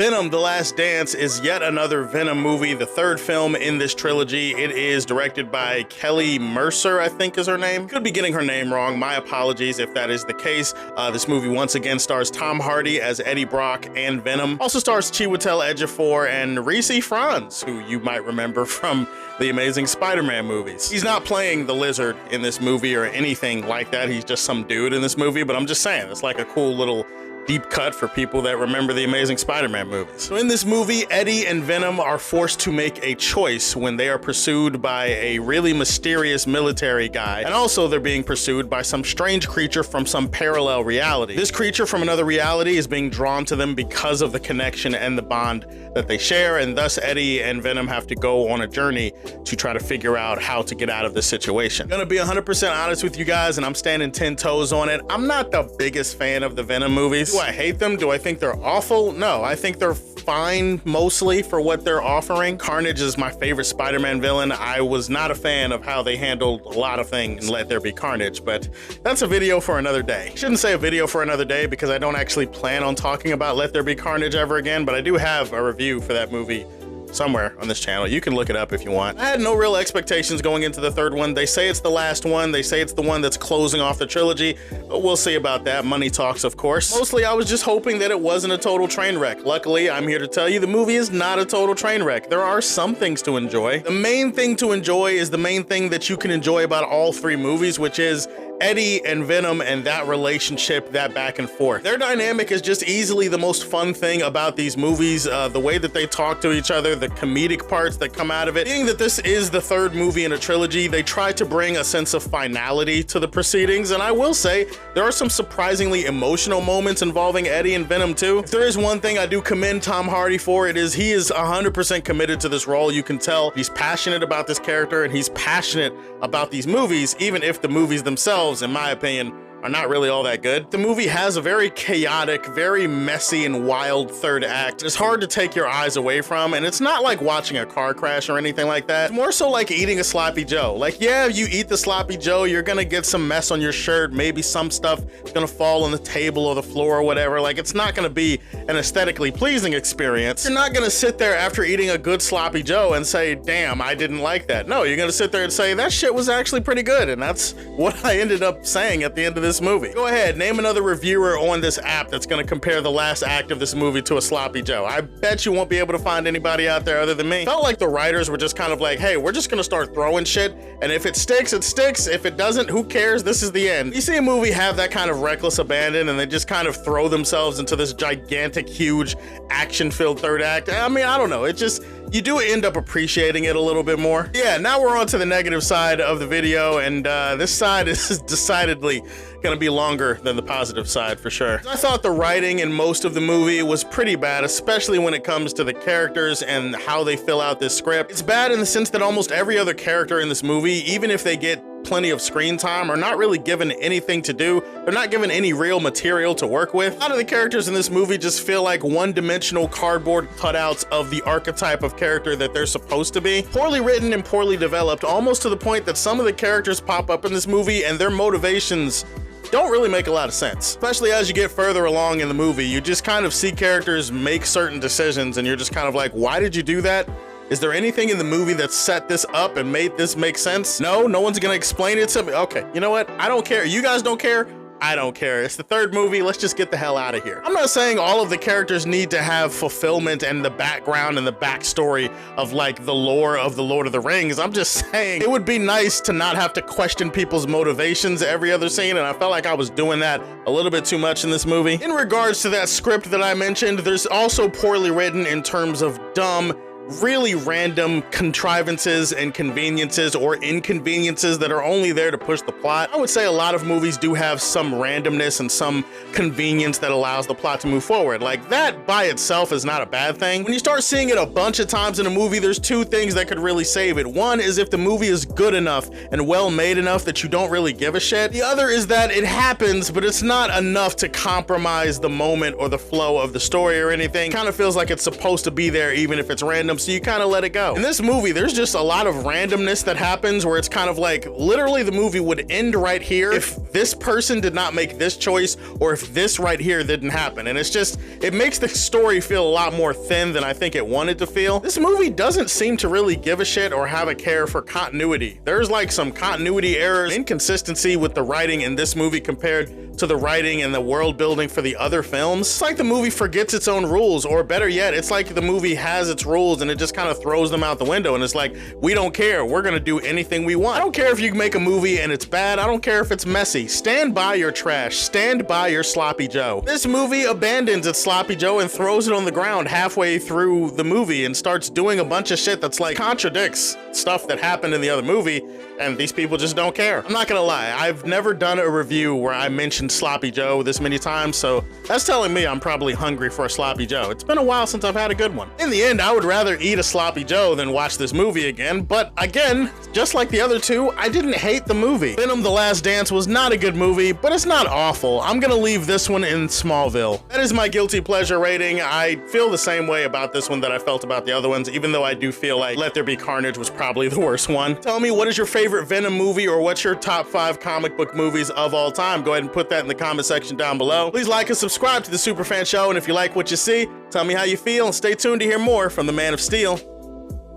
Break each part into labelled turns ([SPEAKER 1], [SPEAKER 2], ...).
[SPEAKER 1] Venom: The Last Dance is yet another Venom movie, the third film in this trilogy. It is directed by Kelly Mercer, I think is her name. Could be getting her name wrong. My apologies if that is the case. This movie once again stars Tom Hardy as Eddie Brock and Venom. Also stars Chiwetel Ejiofor and Reese Franz, who you might remember from the Amazing Spider-Man movies. He's not playing the Lizard in this movie or anything like that. He's just some dude in this movie, but I'm just saying, it's like a cool little deep cut for people that remember the Amazing Spider-Man movies. So in this movie, Eddie and Venom are forced to make a choice when they are pursued by a really mysterious military guy, and also they're being pursued by some strange creature from some parallel reality. This creature from another reality is being drawn to them because of the connection and the bond that they share, and thus Eddie and Venom have to go on a journey to try to figure out how to get out of this situation. I'm gonna be 100% honest with you guys, and I'm standing 10 toes on it. I'm not the biggest fan of the Venom movies. Do I hate them? Do I think they're awful? No, I think they're fine mostly for what they're offering. Carnage is my favorite Spider-Man villain. I was not a fan of how they handled a lot of things in Let There Be Carnage, but that's a video for another day. Shouldn't say a video for another day because I don't actually plan on talking about Let There Be Carnage ever again, but I do have a review for that movie somewhere on this channel. You can look it up if you want. I had no real expectations going into the third one. They say it's the last one. They say it's the one that's closing off the trilogy, but we'll see about that. Money talks, of course. Mostly, I was just hoping that it wasn't a total train wreck. Luckily, I'm here to tell you the movie is not a total train wreck. There are some things to enjoy. The main thing to enjoy is the main thing that you can enjoy about all three movies, which is Eddie and Venom and that relationship, that back and forth. Their dynamic is just easily the most fun thing about these movies. The way that they talk to each other, the comedic parts that come out of it. Being that this is the third movie in a trilogy, they try to bring a sense of finality to the proceedings, and I will say there are some surprisingly emotional moments involving Eddie and Venom too. If there is one thing I do commend Tom Hardy for, it is he is 100% committed to this role. You can tell he's passionate about this character and he's passionate about these movies, even if the movies themselves, in my opinion, are not really all that good. The movie has a very chaotic, very messy and wild third act. It's hard to take your eyes away from, and it's not like watching a car crash or anything like that. It's more so like eating a sloppy Joe. Like, yeah, you eat the sloppy Joe, you're gonna get some mess on your shirt, maybe some stuff is gonna fall on the table or the floor or whatever. Like, it's not gonna be an aesthetically pleasing experience. You're not gonna sit there after eating a good sloppy Joe and say, damn, I didn't like that. No, you're gonna sit there and say, that shit was actually pretty good, and that's what I ended up saying at the end of this movie. Go ahead, name another reviewer on this app that's gonna compare the last act of this movie to a sloppy Joe. I bet you won't be able to find anybody out there other than me. Felt like the writers were just kind of like, hey, we're just gonna start throwing shit, and if it sticks, it sticks. If it doesn't, who cares? This is the end. You see a movie have that kind of reckless abandon and they just kind of throw themselves into this gigantic, huge, action-filled third act. I mean, I don't know. It just, you do end up appreciating it a little bit more. Yeah, now we're on to the negative side of the video, and this side is decidedly gonna be longer than the positive side for sure. I thought the writing in most of the movie was pretty bad, especially when it comes to the characters and how they fill out this script. It's bad in the sense that almost every other character in this movie, even if they get plenty of screen time, are not really given anything to do. They're not given any real material to work with. A lot of the characters in this movie just feel like one-dimensional cardboard cutouts of the archetype of character that they're supposed to be. Poorly written and poorly developed, almost to the point that some of the characters pop up in this movie and their motivations don't really make a lot of sense. Especially as you get further along in the movie, you just kind of see characters make certain decisions and you're just kind of like, why did you do that? Is there anything in the movie that set this up and made this make sense? No one's gonna explain it to me. Okay, you know what? I don't care. You guys don't care? I don't care. It's the third movie. Let's just get the hell out of here. I'm not saying all of the characters need to have fulfillment and the background and the backstory of like the lore of the Lord of the Rings. I'm just saying it would be nice to not have to question people's motivations every other scene, and I felt like I was doing that a little bit too much in this movie. In regards to that script that I mentioned, there's also poorly written in terms of dumb, really random contrivances and conveniences or inconveniences that are only there to push the plot. I would say a lot of movies do have some randomness and some convenience that allows the plot to move forward. Like, that by itself is not a bad thing. When you start seeing it a bunch of times in a movie, there's two things that could really save it. One is if the movie is good enough and well made enough that you don't really give a shit. The other is that it happens, but it's not enough to compromise the moment or the flow of the story or anything. Kind of feels like it's supposed to be there even if it's random. time, so you kind of let it go. In this movie, there's just a lot of randomness that happens where it's kind of like literally the movie would end right here if this person did not make this choice or if this right here didn't happen. And it's just, it makes the story feel a lot more thin than I think it wanted to feel. This movie doesn't seem to really give a shit or have a care for continuity. There's like some continuity errors, inconsistency with the writing in this movie compared to the writing and the world building for the other films. It's like the movie forgets its own rules, or better yet, it's like the movie has its rules and it just kind of throws them out the window and it's like, we don't care, we're gonna do anything we want. I don't care if you make a movie and it's bad, I don't care if it's messy. Stand by your trash, stand by your sloppy Joe. This movie abandons its sloppy Joe and throws it on the ground halfway through the movie and starts doing a bunch of shit that's like contradicts stuff that happened in the other movie, and these people just don't care. I'm not gonna lie, I've never done a review where I mentioned sloppy Joe this many times, so that's telling me I'm probably hungry for a sloppy Joe. It's been a while since I've had a good one. In the end, I would rather eat a sloppy Joe than watch this movie again, but again, just like the other two, I didn't hate the movie. Venom: The Last Dance was not a good movie, but it's not awful. I'm gonna leave this one in Smallville. That is my guilty pleasure rating. I feel the same way about this one that I felt about the other ones, even though I do feel like Let There Be Carnage was probably the worst one. Tell me, what is your favorite Venom movie, or what's your top 5 comic book movies of all time? Go ahead and put that in the comment section down below. Please like and subscribe to the Superfan Show, and if you like what you see, tell me how you feel, and stay tuned to hear more from the Man of Steel.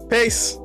[SPEAKER 1] Peace.